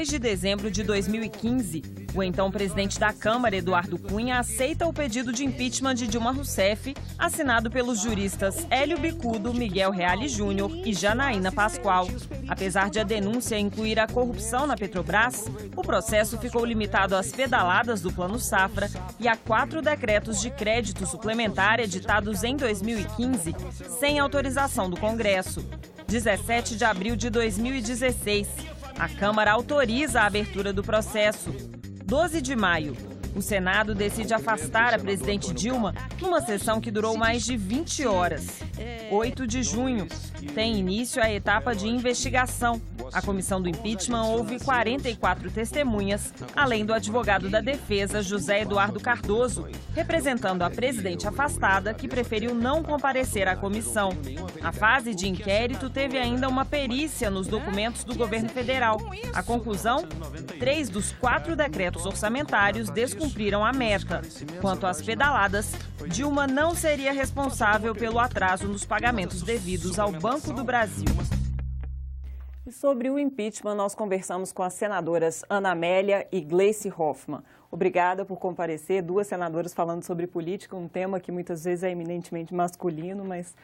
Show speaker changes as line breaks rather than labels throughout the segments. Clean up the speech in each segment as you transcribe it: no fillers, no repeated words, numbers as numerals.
2 de dezembro de 2015. O então presidente da Câmara, Eduardo Cunha, aceita o pedido de impeachment de Dilma Rousseff, assinado pelos juristas Hélio Bicudo, Miguel Reale Júnior e Janaína Pascoal. Apesar de a denúncia incluir a corrupção na Petrobras, o processo ficou limitado às pedaladas do Plano Safra e a 4 decretos de crédito suplementar editados em 2015, sem autorização do Congresso. 17 de abril de 2016, a Câmara autoriza a abertura do processo. 12 de maio, o Senado decide afastar a presidente Dilma numa sessão que durou mais de 20 horas. 8 de junho, tem início a etapa de investigação. A comissão do impeachment ouve 44 testemunhas, além do advogado da defesa, José Eduardo Cardoso, representando a presidente afastada, que preferiu não comparecer à comissão. A fase de inquérito teve ainda uma perícia nos documentos do governo federal. A conclusão? 3 dos 4 decretos orçamentários descumpriram a meta. Quanto às pedaladas, Dilma não seria responsável pelo atraso nos pagamentos devidos ao Banco do Brasil.
E sobre o impeachment, nós conversamos com as senadoras Ana Amélia e Gleice Hoffmann. Obrigada por comparecer, 2 senadoras falando sobre política, um tema que muitas vezes é eminentemente masculino, mas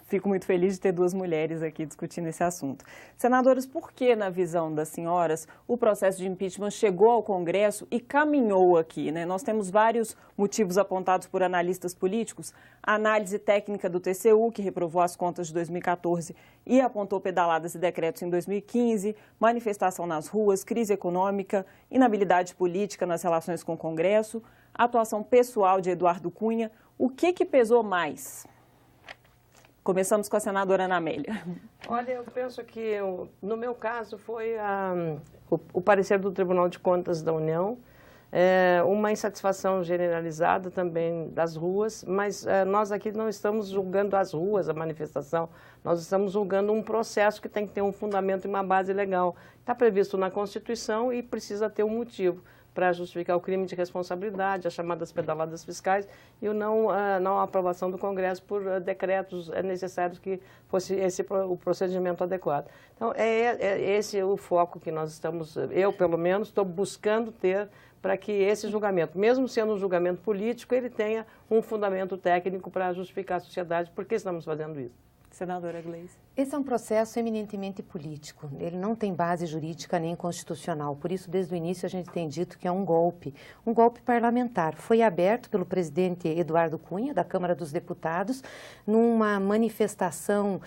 fico muito feliz de ter 2 mulheres aqui discutindo esse assunto. Senadoras, por que, na visão das senhoras, o processo de impeachment chegou ao Congresso e caminhou aqui, né? Nós temos vários motivos apontados por analistas políticos. A análise técnica do TCU, que reprovou as contas de 2014 e apontou pedaladas e decretos em 2015, manifestação nas ruas, crise econômica, inabilidade política nas relações com o Congresso, atuação pessoal de Eduardo Cunha. O que pesou mais? Começamos com a senadora Ana Amélia.
Olha, eu penso que, no meu caso, foi o parecer do Tribunal de Contas da União, uma insatisfação generalizada também das ruas, mas nós aqui não estamos julgando as ruas, a manifestação, nós estamos julgando um processo que tem que ter um fundamento e uma base legal. Está previsto na Constituição e precisa ter um motivo para justificar o crime de responsabilidade, as chamadas pedaladas fiscais e não a aprovação do Congresso por decretos necessários que fosse esse o procedimento adequado. Então, esse o foco que nós estamos, eu pelo menos, estou buscando ter para que esse julgamento, mesmo sendo um julgamento político, ele tenha um fundamento técnico para justificar a sociedade por que estamos fazendo isso.
Senadora Gleice.
Esse é um processo eminentemente político. Ele não tem base jurídica nem constitucional. Por isso, desde o início, a gente tem dito que é um golpe parlamentar. Foi aberto pelo presidente Eduardo Cunha, da Câmara dos Deputados, numa manifestação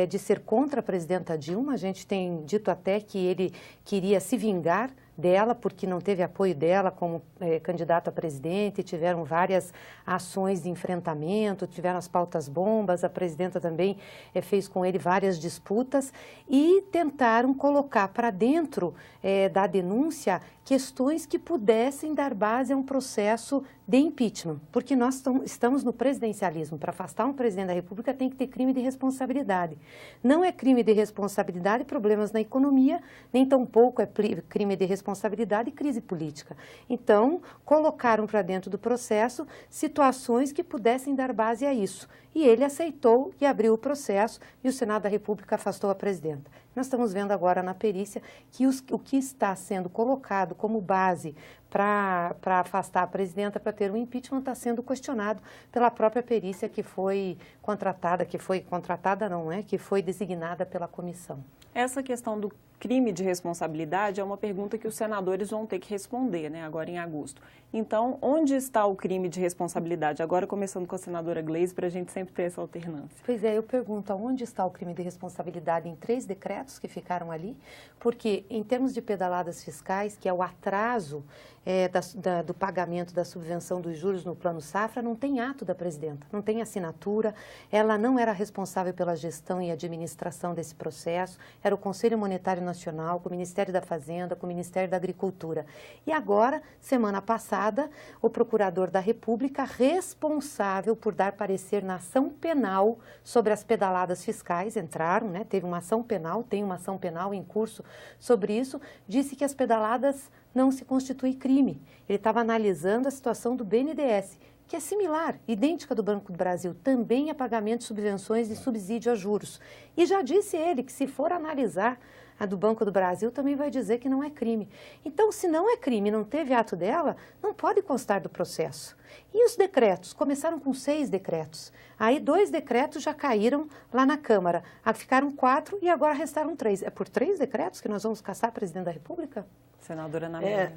de ser contra a presidenta Dilma. A gente tem dito até que ele queria se vingar dela, porque não teve apoio dela como candidato a presidente, tiveram várias ações de enfrentamento, tiveram as pautas bombas, a presidenta também fez com ele várias disputas e tentaram colocar para dentro da denúncia questões que pudessem dar base a um processo de impeachment, porque nós estamos no presidencialismo. Para afastar um presidente da República tem que ter crime de responsabilidade. Não é crime de responsabilidade problemas na economia, nem tampouco é crime de responsabilidade e crise política. Então, colocaram para dentro do processo situações que pudessem dar base a isso. E ele aceitou e abriu o processo e o Senado da República afastou a presidenta. Nós estamos vendo agora na perícia que o que está sendo colocado como base para afastar a presidenta, para ter um impeachment, está sendo questionado pela própria perícia que foi contratada, que foi designada pela comissão.
Essa questão do crime de responsabilidade é uma pergunta que os senadores vão ter que responder, né, agora em agosto. Então, onde está o crime de responsabilidade? Agora, começando com a senadora Gleice, para a gente sempre ter essa alternância.
Pois é, eu pergunto, onde está o crime de responsabilidade em 3 decretos que ficaram ali? Porque, em termos de pedaladas fiscais, que é o atraso do pagamento da subvenção dos juros no Plano Safra, não tem ato da presidenta, não tem assinatura, ela não era responsável pela gestão e administração desse processo, era o Conselho Monetário Nacional, com o Ministério da Fazenda, com o Ministério da Agricultura. E agora, semana passada, o Procurador da República, responsável por dar parecer na ação penal sobre as pedaladas fiscais, entraram, né, teve uma ação penal, tem uma ação penal em curso sobre isso, disse que as pedaladas não se constitui crime. Ele estava analisando a situação do BNDES, que é similar, idêntica do Banco do Brasil, também a pagamento de subvenções e subsídio a juros. E já disse ele que, se for analisar a do Banco do Brasil também vai dizer que não é crime. Então, se não é crime, não teve ato dela, não pode constar do processo. E os decretos? Começaram com 6 decretos. Aí 2 decretos já caíram lá na Câmara. Ficaram 4 e agora restaram 3. É por 3 decretos que nós vamos caçar a presidente da República?
Senadora Ana Amélia.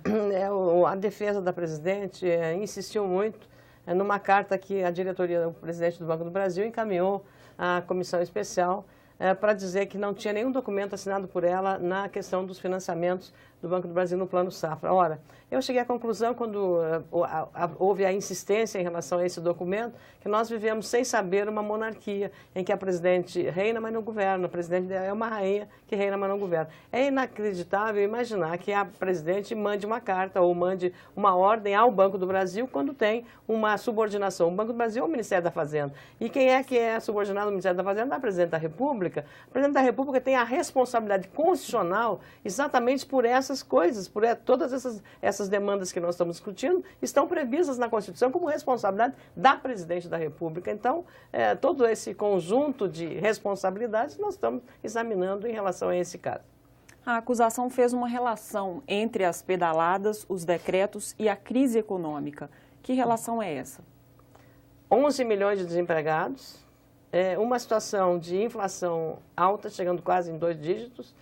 A defesa da presidente insistiu muito numa carta que a diretoria, o presidente do Banco do Brasil, encaminhou à comissão especial para dizer que não tinha nenhum documento assinado por ela na questão dos financiamentos do Banco do Brasil no Plano Safra. Ora, eu cheguei à conclusão, quando houve a insistência em relação a esse documento, que nós vivemos sem saber uma monarquia, em que a presidente reina, mas não governa. A presidente é uma rainha que reina, mas não governa. É inacreditável imaginar que a presidente mande uma carta ou mande uma ordem ao Banco do Brasil quando tem uma subordinação. O Banco do Brasil é o Ministério da Fazenda. E quem é que é subordinado ao Ministério da Fazenda? É a presidente da República. A presidente da República tem a responsabilidade constitucional exatamente por essas coisas, por todas essas demandas que nós estamos discutindo, estão previstas na Constituição como responsabilidade da presidente da República. Então, todo esse conjunto de responsabilidades nós estamos examinando em relação a esse caso.
A acusação fez uma relação entre as pedaladas, os decretos e a crise econômica. Que relação é essa?
11 milhões de desempregados, uma situação de inflação alta, chegando quase em 2 dígitos,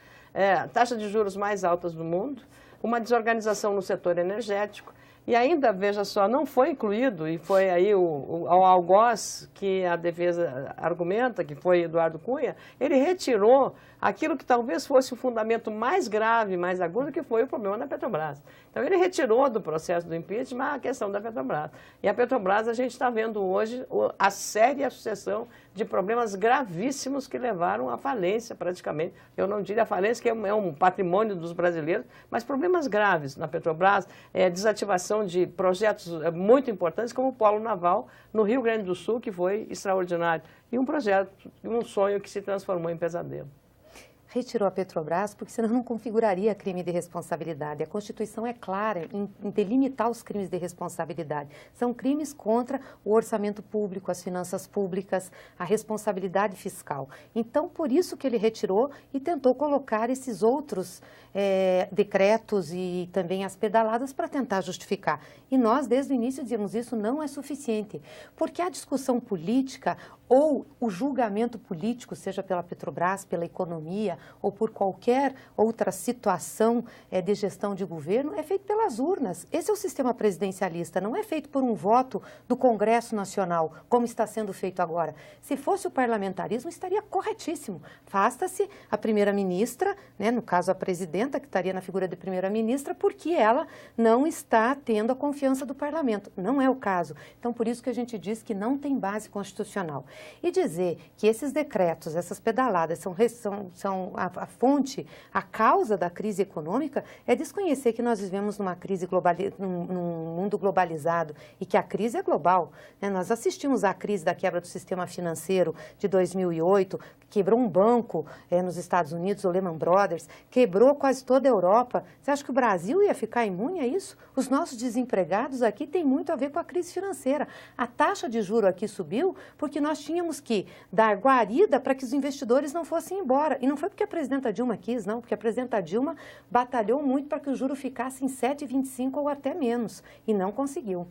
taxa de juros mais altas do mundo, uma desorganização no setor energético e ainda, veja só, não foi incluído, e foi aí o algoz que a defesa argumenta, que foi Eduardo Cunha, ele retirou aquilo que talvez fosse o fundamento mais grave, mais agudo, que foi o problema da Petrobras. Então, ele retirou do processo do impeachment a questão da Petrobras. E a Petrobras, a gente está vendo hoje a séria sucessão de problemas gravíssimos que levaram à falência, praticamente. Eu não diria a falência, que é um patrimônio dos brasileiros, mas problemas graves na Petrobras, desativação de projetos muito importantes, como o Polo Naval, no Rio Grande do Sul, que foi extraordinário. E um projeto, um sonho que se transformou em pesadelo.
Retirou a Petrobras porque senão não configuraria crime de responsabilidade. A Constituição é clara em delimitar os crimes de responsabilidade. São crimes contra o orçamento público, as finanças públicas, a responsabilidade fiscal. Então, por isso que ele retirou e tentou colocar esses outros decretos e também as pedaladas para tentar justificar. E nós, desde o início, dizíamos isso não é suficiente, porque a discussão política ou o julgamento político, seja pela Petrobras, pela economia ou por qualquer outra situação de gestão de governo, é feito pelas urnas. Esse é o sistema presidencialista, não é feito por um voto do Congresso Nacional, como está sendo feito agora. Se fosse o parlamentarismo, estaria corretíssimo. Basta-se a primeira-ministra, no caso a presidenta, que estaria na figura de primeira-ministra, porque ela não está tendo a confiança do parlamento. Não é o caso. Então, por isso que a gente diz que não tem base constitucional. E dizer que esses decretos, essas pedaladas são a fonte, a causa da crise econômica, é desconhecer que nós vivemos numa crise num mundo globalizado e que a crise é global. Nós assistimos à crise da quebra do sistema financeiro de 2008, quebrou um banco nos Estados Unidos, o Lehman Brothers, quebrou quase toda a Europa. Você acha que o Brasil ia ficar imune a isso? Os nossos desempregados aqui têm muito a ver com a crise financeira. A taxa de juro aqui subiu porque nós tínhamos que dar guarida para que os investidores não fossem embora. E não foi porque a presidenta Dilma quis, não, porque a presidenta Dilma batalhou muito para que o juro ficasse em 7,25 ou até menos, e não conseguiu.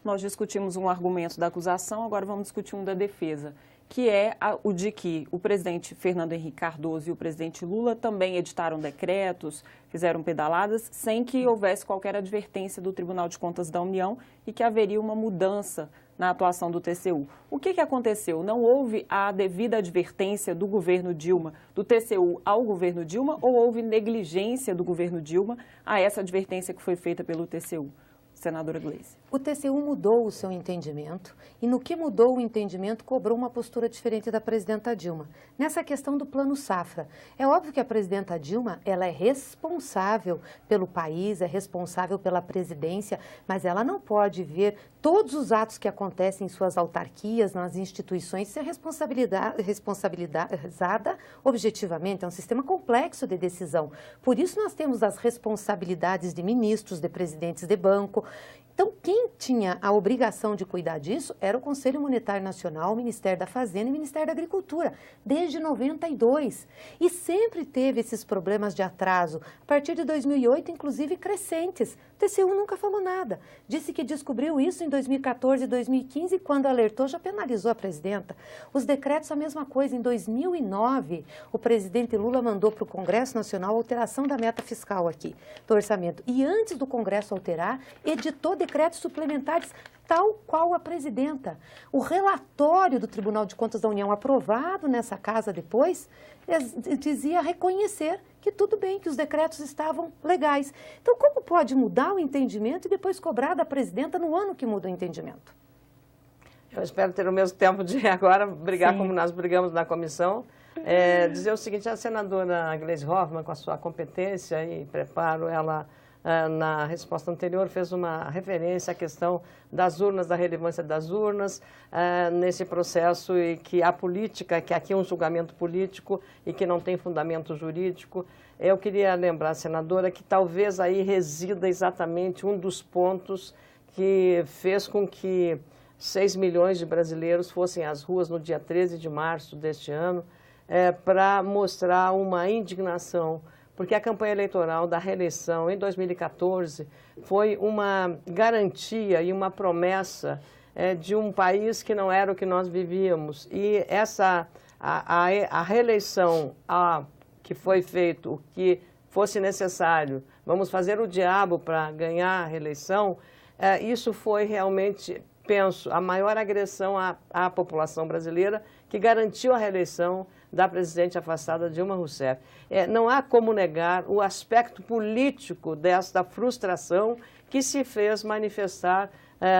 Nós discutimos um argumento da acusação, agora vamos discutir um da defesa, que é o de que o presidente Fernando Henrique Cardoso e o presidente Lula também editaram decretos, fizeram pedaladas, sem que houvesse qualquer advertência do Tribunal de Contas da União e que haveria uma mudança na atuação do TCU. O que aconteceu? Não houve a devida advertência do governo Dilma, do TCU ao governo Dilma, ou houve negligência do governo Dilma a essa advertência que foi feita pelo TCU? Senadora Gleice.
O TCU mudou o seu entendimento e no que mudou o entendimento cobrou uma postura diferente da presidenta Dilma. Nessa questão do Plano Safra, é óbvio que a presidenta Dilma ela é responsável pelo país, é responsável pela presidência, mas ela não pode ver todos os atos que acontecem em suas autarquias, nas instituições, ser responsabilizada objetivamente. É um sistema complexo de decisão. Por isso nós temos as responsabilidades de ministros, de presidentes de banco. Então, quem tinha a obrigação de cuidar disso era o Conselho Monetário Nacional, o Ministério da Fazenda e o Ministério da Agricultura, desde 92. E sempre teve esses problemas de atraso, a partir de 2008, inclusive crescentes. O TCU nunca falou nada. Disse que descobriu isso em 2014 e 2015 e quando alertou já penalizou a presidenta. Os decretos, a mesma coisa. Em 2009, o presidente Lula mandou para o Congresso Nacional a alteração da meta fiscal aqui, do orçamento. E antes do Congresso alterar, editou decretos suplementares, tal qual a presidenta. O relatório do Tribunal de Contas da União, aprovado nessa casa depois, dizia reconhecer que tudo bem, que os decretos estavam legais. Então, como pode mudar o entendimento e depois cobrar da presidenta no ano que muda o entendimento?
Eu espero ter o mesmo tempo de agora brigar
Sim.
como nós brigamos na comissão. Dizer o seguinte, a senadora Gleisi Hoffmann, com a sua competência e preparo, ela, na resposta anterior, fez uma referência à questão das urnas, da relevância das urnas, nesse processo e que a política, que aqui é um julgamento político e que não tem fundamento jurídico. Eu queria lembrar, senadora, que talvez aí resida exatamente um dos pontos que fez com que 6 milhões de brasileiros fossem às ruas no dia 13 de março deste ano, para mostrar uma indignação, porque a campanha eleitoral da reeleição em 2014 foi uma garantia e uma promessa de um país que não era o que nós vivíamos. E a reeleição que foi feito, o que fosse necessário, vamos fazer o diabo para ganhar a reeleição, isso foi realmente, penso, a maior agressão à população brasileira, que garantiu a reeleição da presidente afastada Dilma Rousseff. Não há como negar o aspecto político desta frustração que se fez manifestar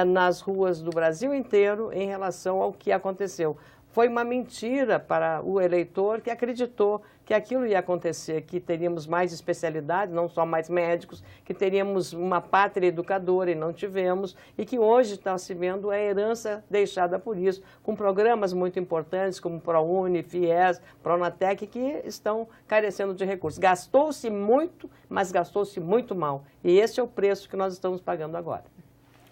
nas ruas do Brasil inteiro em relação ao que aconteceu. Foi uma mentira para o eleitor que acreditou que aquilo ia acontecer, que teríamos mais especialidades, não só mais médicos, que teríamos uma pátria educadora e não tivemos, e que hoje está se vendo a herança deixada por isso, com programas muito importantes como ProUni, FIES, Pronatec, que estão carecendo de recursos. Gastou-se muito, mas gastou-se muito mal. E esse é o preço que nós estamos pagando agora.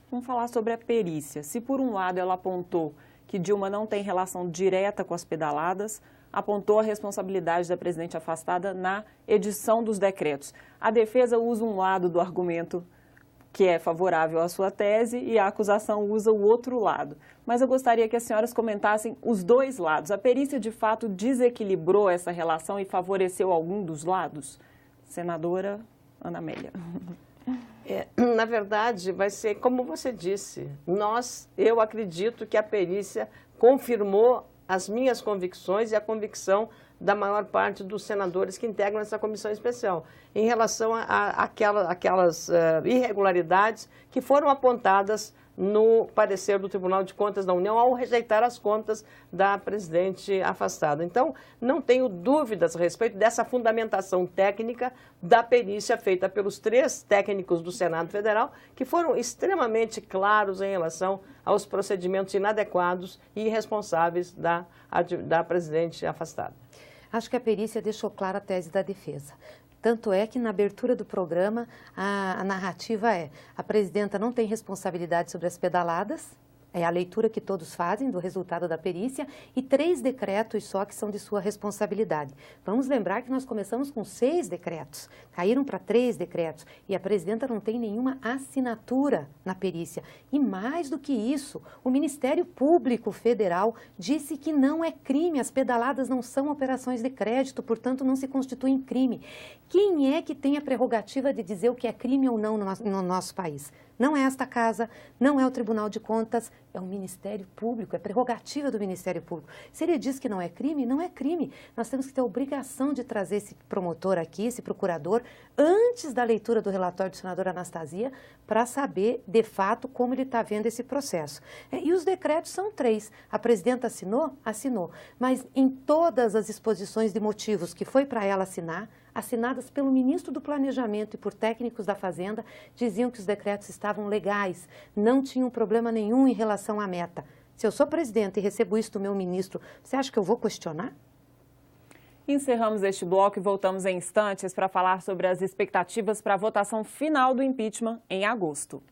Vamos falar sobre a perícia. Se por um lado ela apontou que Dilma não tem relação direta com as pedaladas, apontou a responsabilidade da presidente afastada na edição dos decretos. A defesa usa um lado do argumento que é favorável à sua tese e a acusação usa o outro lado. Mas eu gostaria que as senhoras comentassem os dois lados. A perícia, de fato, desequilibrou essa relação e favoreceu algum dos lados? Senadora Ana Amélia.
Na verdade, vai ser como você disse. Eu acredito que a perícia confirmou as minhas convicções e a convicção da maior parte dos senadores que integram essa comissão especial, em relação àquelas irregularidades que foram apontadas no parecer do Tribunal de Contas da União ao rejeitar as contas da presidente afastada. Então, não tenho dúvidas a respeito dessa fundamentação técnica da perícia feita pelos 3 técnicos do Senado Federal, que foram extremamente claros em relação aos procedimentos inadequados e irresponsáveis da presidente afastada.
Acho que a perícia deixou clara a tese da defesa. Tanto é que na abertura do programa a narrativa é: a presidenta não tem responsabilidade sobre as pedaladas, é a leitura que todos fazem do resultado da perícia, e 3 decretos só que são de sua responsabilidade. Vamos lembrar que nós começamos com 6 decretos, caíram para 3 decretos, e a presidenta não tem nenhuma assinatura na perícia. E mais do que isso, o Ministério Público Federal disse que não é crime, as pedaladas não são operações de crédito, portanto não se constituem crime. Quem é que tem a prerrogativa de dizer o que é crime ou não no nosso país? Não é esta casa, não é o Tribunal de Contas, é o Ministério Público, é prerrogativa do Ministério Público. Se ele diz que não é crime, não é crime. Nós temos que ter a obrigação de trazer esse promotor aqui, esse procurador, antes da leitura do relatório do senador Anastasia, para saber, de fato, como ele está vendo esse processo. E os decretos são 3. A presidenta assinou? Assinou. Mas em todas as exposições de motivos que foi para ela assinar, assinadas pelo ministro do Planejamento e por técnicos da Fazenda, diziam que os decretos estavam legais, não tinham problema nenhum em relação à meta. Se eu sou presidente e recebo isso do meu ministro, você acha que eu vou questionar?
Encerramos este bloco e voltamos em instantes para falar sobre as expectativas para a votação final do impeachment em agosto.